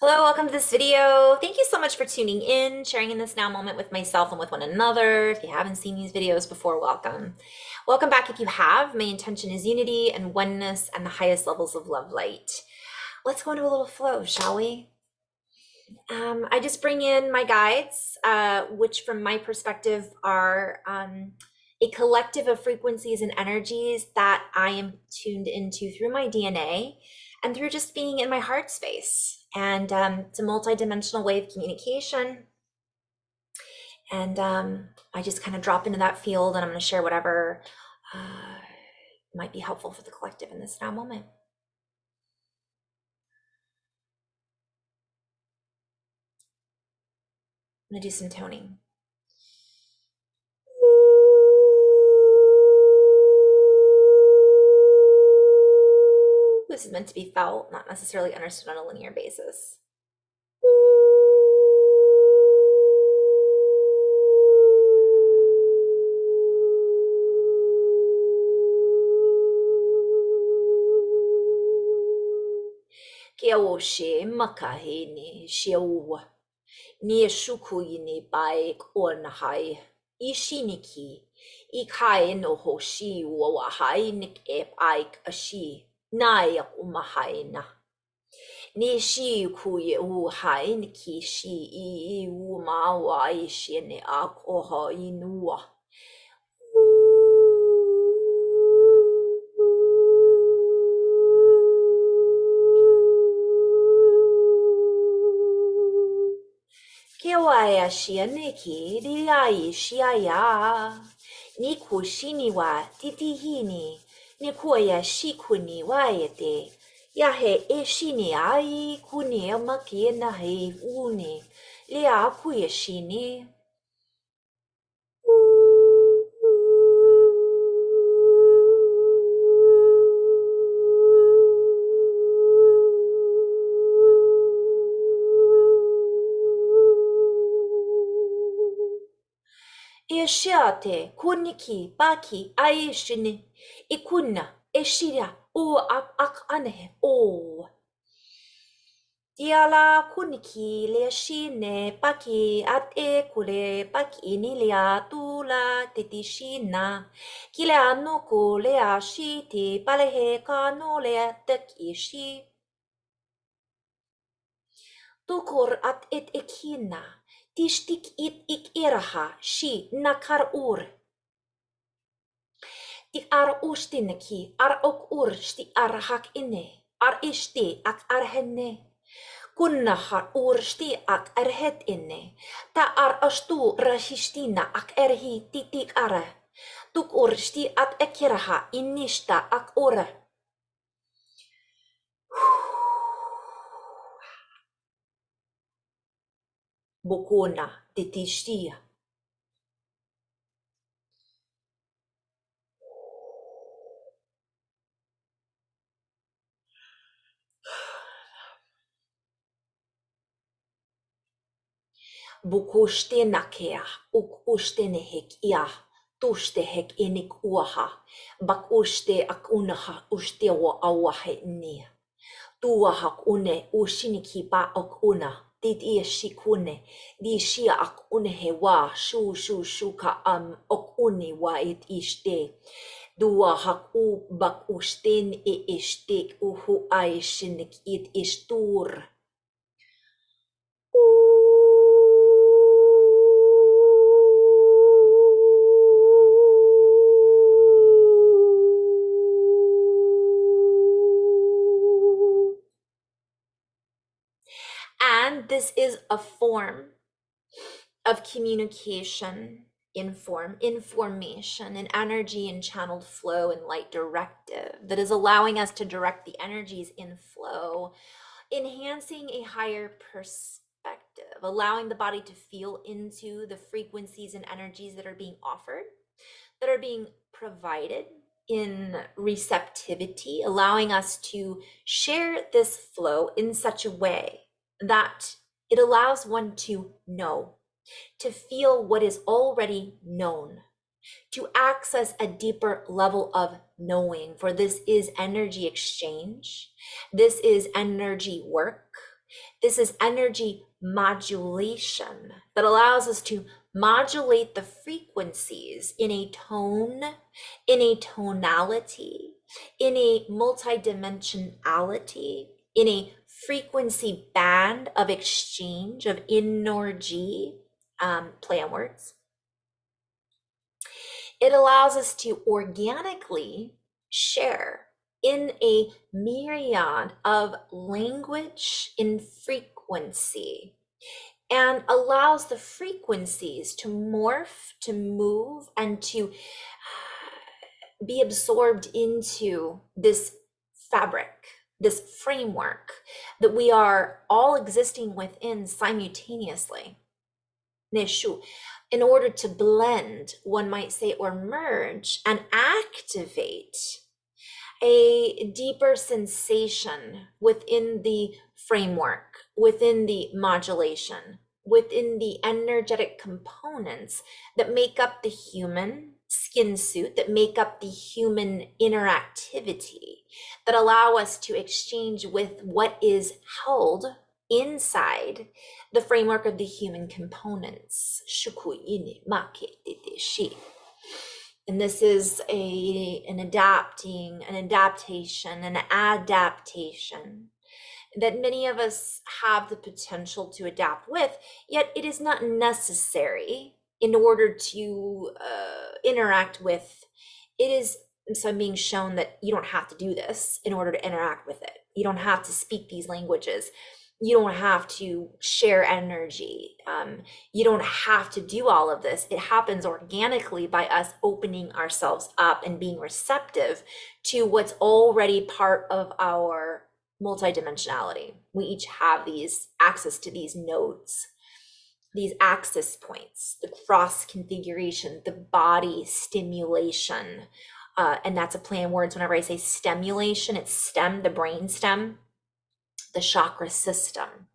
Hello, welcome to this video. Thank you so much for tuning in, sharing in this now moment with myself and with one another. If you haven't seen these videos before, welcome. Welcome back if you have. My intention is unity and oneness and the highest levels of love light. Let's go into a little flow, shall we? I just bring in my guides, which from my perspective are a collective of frequencies and energies that I am tuned into through my DNA and through just being in my heart space. And it's a multidimensional way of communication. And I just kind of drop into that field and I'm going to share whatever might be helpful for the collective in this now moment. I'm going to do some toning. This is meant to be felt, not necessarily understood on a linear basis. Kia o she makahene she o ni shuku ni bai o na hai ishiniki ikai no hoshi wo hai nik ep aik ashi nai umahai na ni shi ku ye u hai niki shi I u ma wa shi ne ak o ha inua. Ke waia shia neki riai shia ya ni kushini wa titihini ni kuya shikuni waete ya he e shini ai kuni makiena he uni lia kuya shini. Eshiate kuniki baki aishini ikuna eshiria o ak ane o diala kuniki le shine baki at e kule baki nilia tula titishina kile anuku le ashiti palehe kano le tekishi tukur at et ekina tishtik it ik iraha shi nakar ur. Tik ar ustineki ar ok ur sti ar hak inne ar isti ak ar henne. Kunna har ur sti ak ar het inne. Ta ar astu rashistina ak erhi titik ara. Tuk ur sti at ekiraha inista ak ura. Bukuna titishtia. Bukuste nakea, uk uste nehek ia, tuste hek enik uaha, bak uste ak unaha uste wa awahe nia. Tuahak une ushiniki ba ok una, did ia shikune, di shia ak unehe wa, shu shuka ok uni wa it ishte. Duahak u bak usten e ishtek uhu aishinik it ishtur. And this is a form of communication, information, and energy and channeled flow and light directive that is allowing us to direct the energies in flow, enhancing a higher perspective, allowing the body to feel into the frequencies and energies that are being offered, that are being provided in receptivity, allowing us to share this flow in such a way that it allows one to know, to feel what is already known, to access a deeper level of knowing, for this is energy exchange. This is energy work. This is energy modulation that allows us to modulate the frequencies in a tone, in a tonality, in a multidimensionality, in a frequency band of exchange of energy, play on words. It allows us to organically share in a myriad of language in frequency, and allows the frequencies to morph, to move, and to be absorbed into this fabric, this framework that we are all existing within simultaneously. Neshu, in order to blend, one might say, or merge and activate a deeper sensation within the framework, within the modulation, within the energetic components that make up the human skin suit, that make up the human interactivity, that allow us to exchange with what is held inside the framework of the human components. And this is an adaptation, an adaptation that many of us have the potential to adapt with, yet it is not necessary in order to interact with. It is, so I'm being shown that you don't have to do this in order to interact with it. You don't have to speak these languages. You don't have to share energy. You don't have to do all of this. It happens organically by us opening ourselves up and being receptive to what's already part of our multidimensionality. We each have these access to these nodes, these access points, the cross configuration, the body stimulation. And that's a play on words. Whenever I say stimulation, it's stem, the brain stem, the chakra system.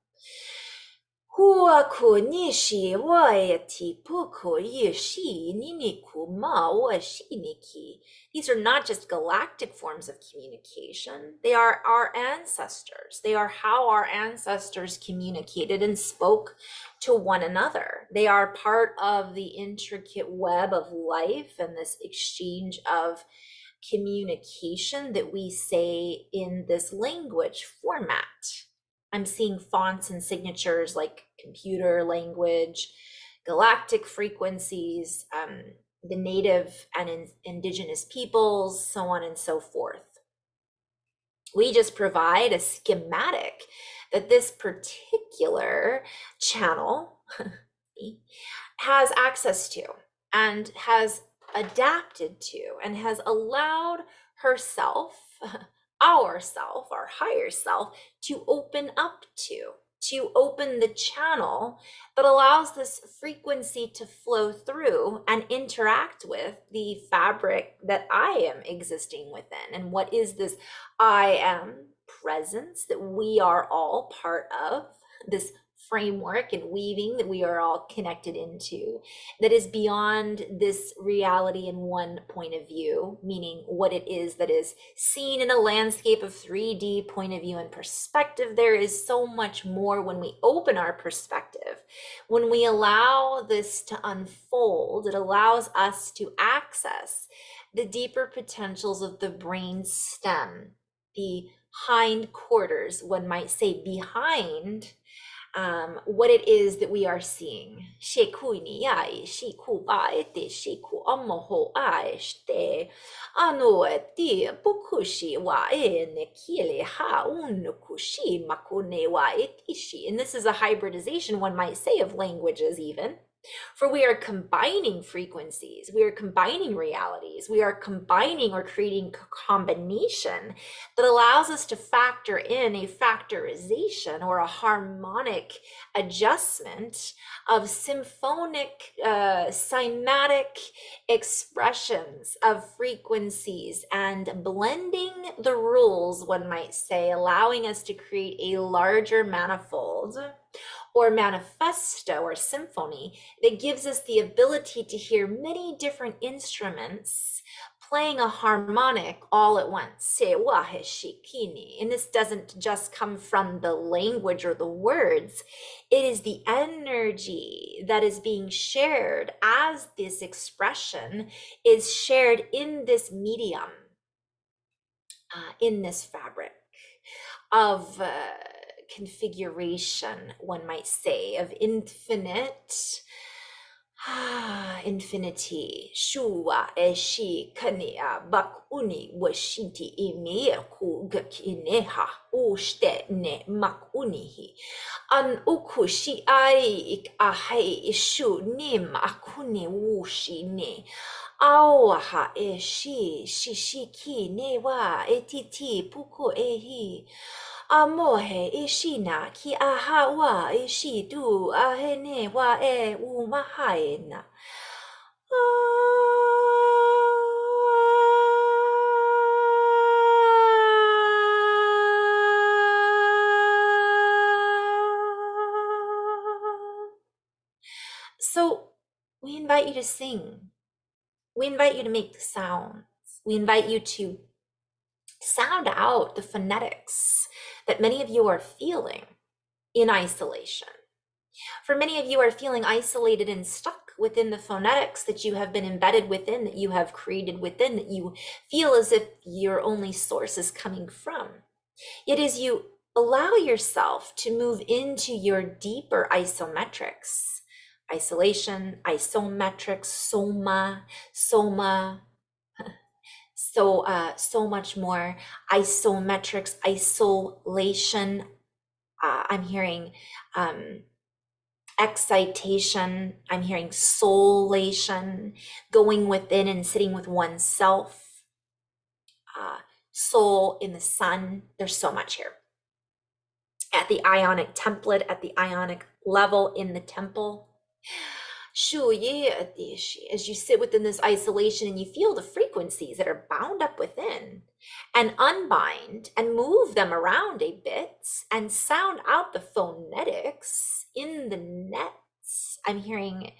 These are not just galactic forms of communication. They are our ancestors. They are how our ancestors communicated and spoke to one another. They are part of the intricate web of life and this exchange of communication that we say in this language format. I'm seeing fonts and signatures like computer language, galactic frequencies, the native and indigenous peoples, so on and so forth. We just provide a schematic that this particular channel has access to and has adapted to and has allowed herself, ourself, our higher self, to open up to open the channel that allows this frequency to flow through and interact with the fabric that I am existing within. And what is this I am presence that we are all part of, this framework and weaving that we are all connected into, that is beyond this reality in one point of view, meaning what it is that is seen in a landscape of 3D point of view and perspective. There is so much more when we open our perspective. When we allow this to unfold, it allows us to access the deeper potentials of the brain stem, the hindquarters, one might say, behind what it is that we are seeing. And this is a hybridization, one might say, of languages even. For we are combining frequencies, we are combining realities, we are combining or creating a combination that allows us to factor in a factorization or a harmonic adjustment of symphonic, cymatic expressions of frequencies, and blending the rules, one might say, allowing us to create a larger manifold or manifesto or symphony that gives us the ability to hear many different instruments playing a harmonic all at once. Se wa he shikini. And this doesn't just come from the language or the words. It is the energy that is being shared as this expression is shared in this medium, in this fabric of configuration, one might say, of infinite infinity. Shua eshi kania bakuni washinti imi ku gakineha ushte ne makunihi. An ukushi ai ik ahai ishu nim akuni wushi ne. Awaha eshi shishiki ne wa etiti puku ehi. Amohe ishina ki ahawa ishidu ahene wa umahaena. So we invite you to sing. We invite you to make the sounds. We invite you to sound out the phonetics that many of you are feeling in isolation. For many of you are feeling isolated and stuck within the phonetics that you have been embedded within, that you have created within, that you feel as if your only source is coming from. Yet as you allow yourself to move into your deeper isometrics, isolation, isometrics, soma, so much more, isometrics, isolation. I'm hearing excitation. I'm hearing soulation, going within and sitting with oneself. Soul in the sun. There's so much here. At the ionic template, at the ionic level in the temple. As you sit within this isolation and you feel the frequencies that are bound up within, and unbind and move them around a bit and sound out the phonetics in the nets. I'm hearing,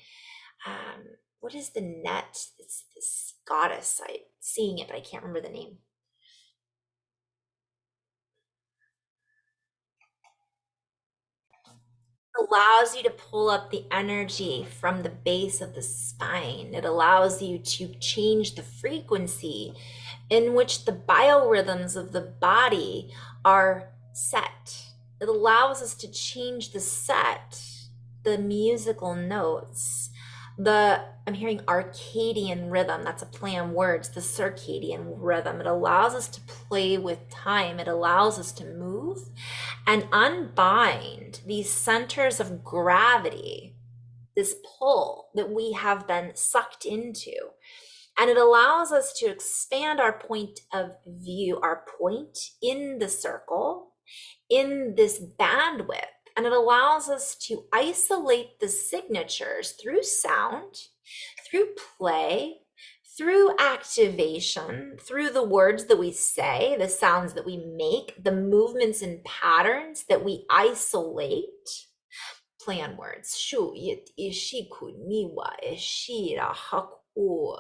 what is the net? It's this goddess. I'm seeing it, but I can't remember the name. Allows you to pull up the energy from the base of the spine. It allows you to change the frequency in which the biorhythms of the body are set. It allows us to change the set, the musical notes, I'm hearing Arcadian rhythm. That's a play on words, the circadian rhythm. It allows us to play with time. It allows us to move and unbind these centers of gravity, this pull that we have been sucked into. And it allows us to expand our point of view, our point in the circle, in this bandwidth. And it allows us to isolate the signatures through sound, through play, through activation, through the words that we say, the sounds that we make, the movements and patterns that we isolate. Play on words. Shu yit ishiku niwa ishira haku.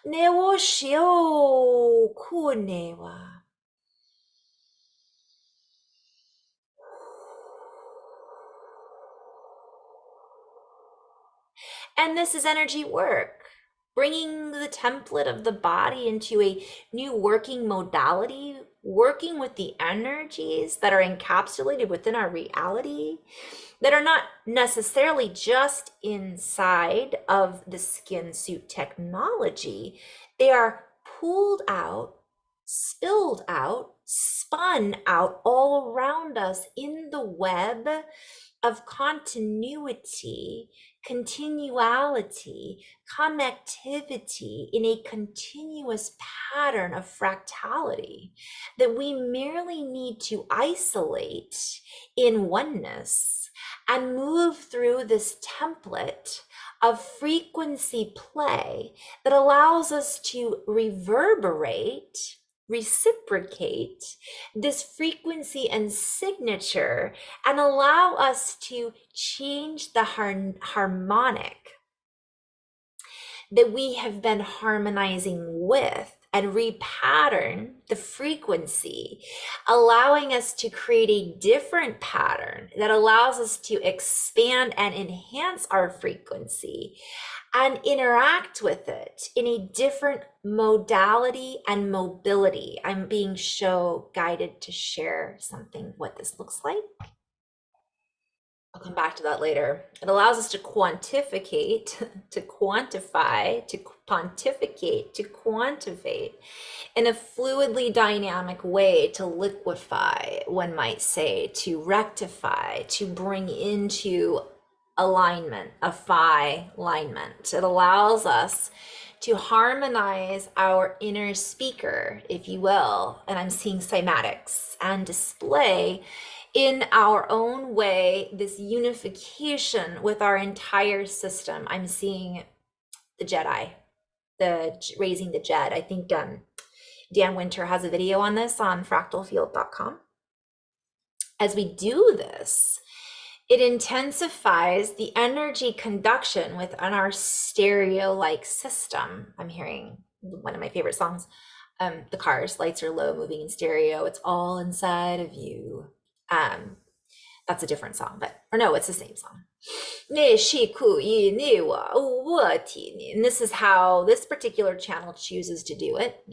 Newo shio kunewa. And this is energy work, bringing the template of the body into a new working modality, working with the energies that are encapsulated within our reality, that are not necessarily just inside of the skin suit technology. They are pulled out, spilled out, spun out all around us in the web of continuity, continuality, connectivity in a continuous pattern of fractality that we merely need to isolate in oneness and move through this template of frequency play that allows us to reverberate, reciprocate this frequency and signature and allow us to change the harmonic that we have been harmonizing with and repattern the frequency, allowing us to create a different pattern that allows us to expand and enhance our frequency and interact with it in a different modality and mobility. I'm being guided to share something, what this looks like. I'll come back to that later. It allows us to quantificate, to quantify, to pontificate, to quantitate in a fluidly dynamic way, to liquefy, one might say, to rectify, to bring into alignment, a phi alignment. It allows us to harmonize our inner speaker, if you will, and I'm seeing cymatics, and display in our own way this unification with our entire system. I'm seeing the Jedi, the raising the Jed. I think Dan Winter has a video on this on fractalfield.com. As we do this, it intensifies the energy conduction within our stereo-like system. I'm hearing one of my favorite songs, The Cars, lights are low, moving in stereo. It's all inside of you. That's a different song, or no, it's the same song. And this is how this particular channel chooses to do it.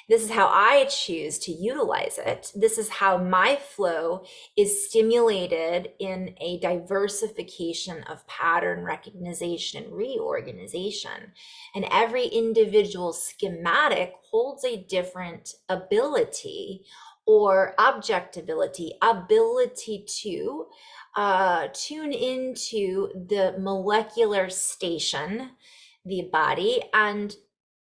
This is how I choose to utilize it. This is how my flow is stimulated in a diversification of pattern recognition and reorganization. And every individual schematic holds a different ability or objectability, ability to tune into the molecular station, the body, and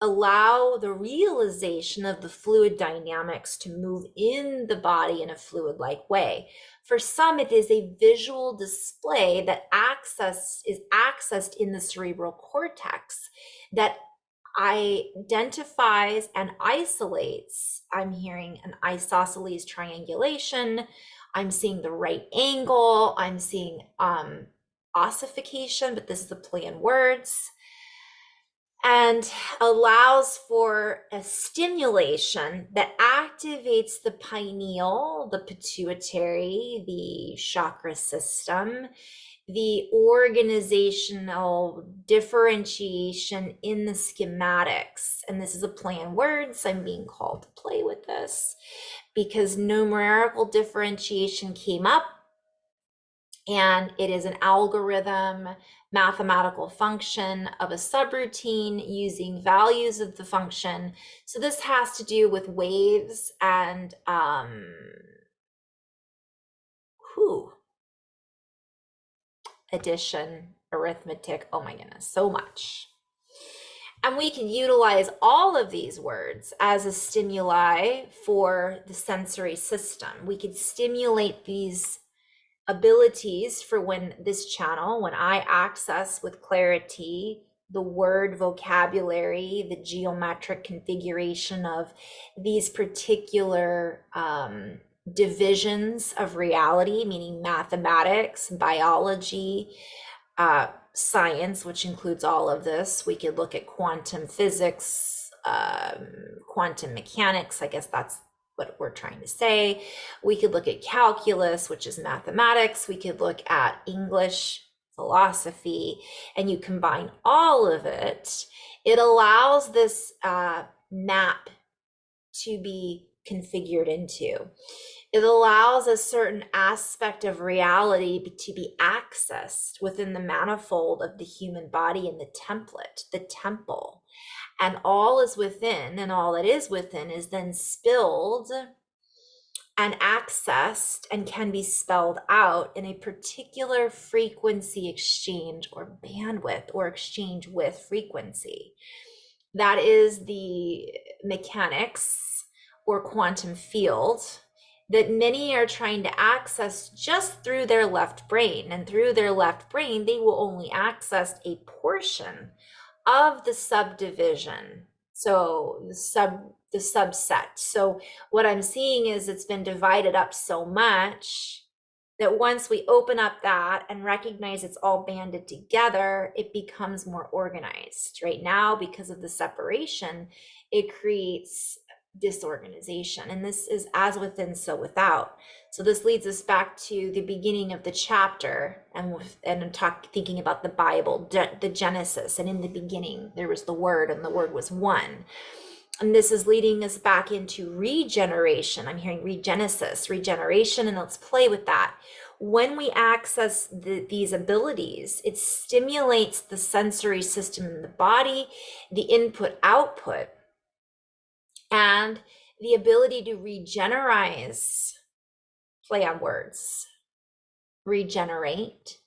allow the realization of the fluid dynamics to move in the body in a fluid-like way. For some, it is a visual display that is accessed in the cerebral cortex that identifies and isolates. I'm hearing an isosceles triangulation. I'm seeing the right angle. I'm seeing ossification, but this is a play in words, and allows for a stimulation that activates the pineal, the pituitary, the chakra system, the organizational differentiation in the schematics. And this is a play in words. I'm being called to play with this because numerical differentiation came up, and it is an algorithm, mathematical function of a subroutine using values of the function. So this has to do with waves and addition, arithmetic. Oh my goodness, so much. And we can utilize all of these words as a stimuli for the sensory system. We could stimulate these abilities for when I access with clarity the word vocabulary, the geometric configuration of these particular divisions of reality, meaning mathematics, biology, science, which includes all of this. We could look at quantum physics, quantum mechanics. I guess that's what we're trying to say. We could look at calculus, which is mathematics. We could look at English, philosophy, and you combine all of it. It allows this map to be configured into. It allows a certain aspect of reality to be accessed within the manifold of the human body and the template, the temple. And all is within, and all that is within is then spilled and accessed and can be spelled out in a particular frequency exchange or bandwidth or exchange with frequency. That is the mechanics or quantum field that many are trying to access just through their left brain. And through their left brain, they will only access a portion of the subdivision. So the subset. So what I'm seeing is it's been divided up so much that once we open up that and recognize it's all banded together, it becomes more organized. Right now, because of the separation, it creates disorganization. And this is as within, so without. So this leads us back to the beginning of the chapter and thinking about the Bible, the Genesis. And in the beginning, there was the Word, and the Word was one. And this is leading us back into regeneration. I'm hearing regeneration, and let's play with that. When we access these abilities, it stimulates the sensory system in the body, the input-output, and the ability to regenerate, play on words, regenerate,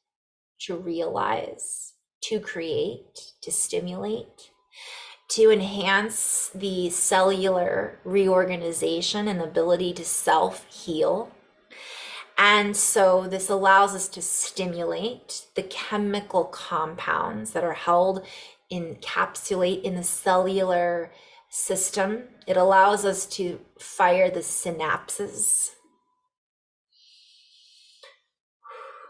to realize, to create, to stimulate, to enhance the cellular reorganization and ability to self-heal. And so this allows us to stimulate the chemical compounds that are held, encapsulate in the cellular system. It allows us to fire the synapses.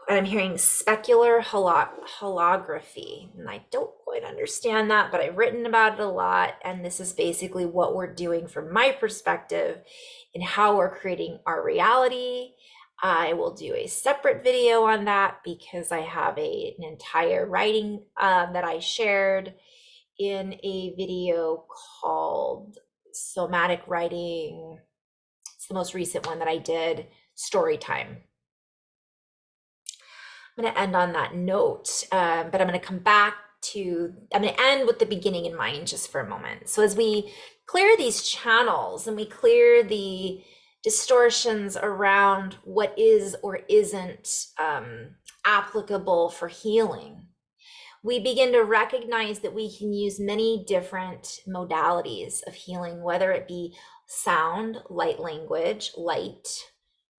And I'm hearing specular holography, and I don't quite understand that, but I've written about it a lot. And this is basically what we're doing from my perspective in how we're creating our reality. I will do a separate video on that because I have an entire writing that I shared in a video called Somatic Writing. It's the most recent one that I did, Story Time. I'm going to end on that note, but I'm going to come back to, I'm going to end with the beginning in mind just for a moment. So as we clear these channels and we clear the distortions around what is or isn't applicable for healing, we begin to recognize that we can use many different modalities of healing, whether it be sound, light language, light,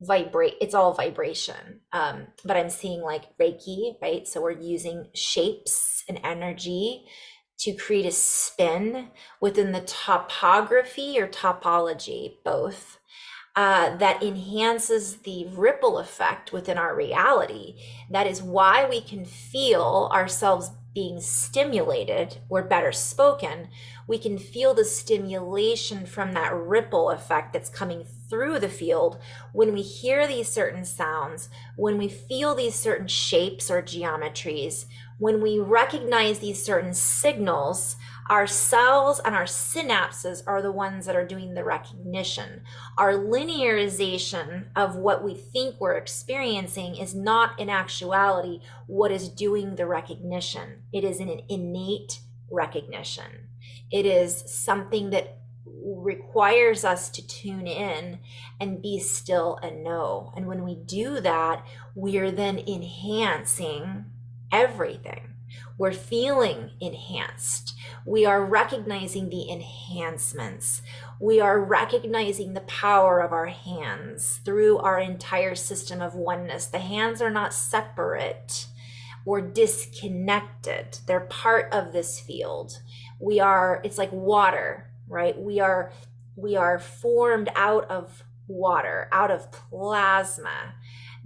vibrate, it's all vibration. But I'm seeing like Reiki, right? So we're using shapes and energy to create a spin within the topography or topology, both, that enhances the ripple effect within our reality. That is why we can feel ourselves being stimulated, or better spoken, we can feel the stimulation from that ripple effect that's coming through the field when we hear these certain sounds, when we feel these certain shapes or geometries, when we recognize these certain signals. Our cells and our synapses are the ones that are doing the recognition. Our linearization of what we think we're experiencing is not in actuality what is doing the recognition. It is an innate recognition. It is something that requires us to tune in and be still and know. And when we do that, we are then enhancing everything. We're feeling enhanced. We are recognizing the enhancements. We are recognizing the power of our hands through our entire system of oneness. The hands are not separate or disconnected. They're part of this field. We are, it's like water, right? We are formed out of water, out of plasma.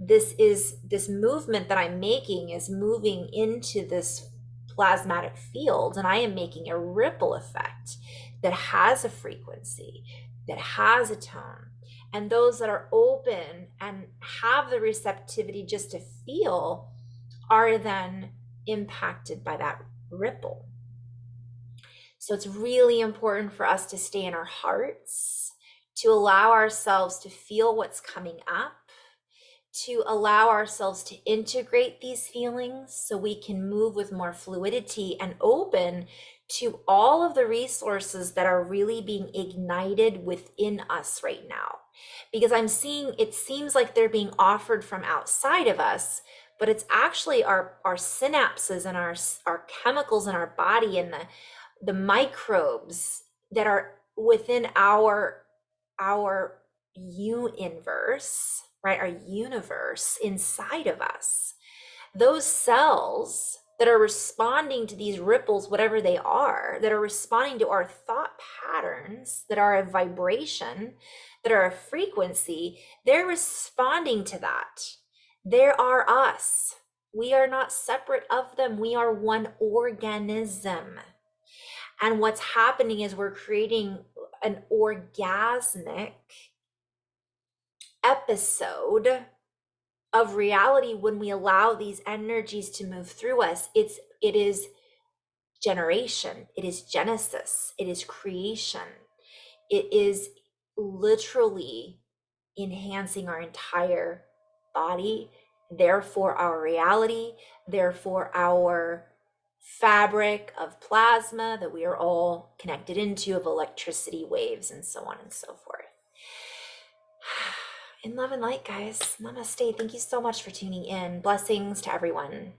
This movement that I'm making is moving into this plasmatic field, and I am making a ripple effect that has a frequency, that has a tone. And those that are open and have the receptivity just to feel are then impacted by that ripple. So it's really important for us to stay in our hearts, to allow ourselves to feel what's coming up, to allow ourselves to integrate these feelings so we can move with more fluidity and open to all of the resources that are really being ignited within us right now. because I'm seeing it seems like they're being offered from outside of us, but it's actually our synapses and our chemicals in our body and the microbes that are within our universe, right? Our universe inside of us. Those cells that are responding to these ripples, whatever they are, that are responding to our thought patterns, that are a vibration, that are a frequency, they're responding to that. They are us. We are not separate of them. We are one organism. And what's happening is we're creating an orgasmic episode of reality when we allow these energies to move through us. It is generation, it is genesis, it is creation. It is literally enhancing our entire body, therefore our reality, therefore our fabric of plasma that we are all connected into, of electricity waves and so on and so forth. In love and light, guys. Namaste. Thank you so much for tuning in. Blessings to everyone.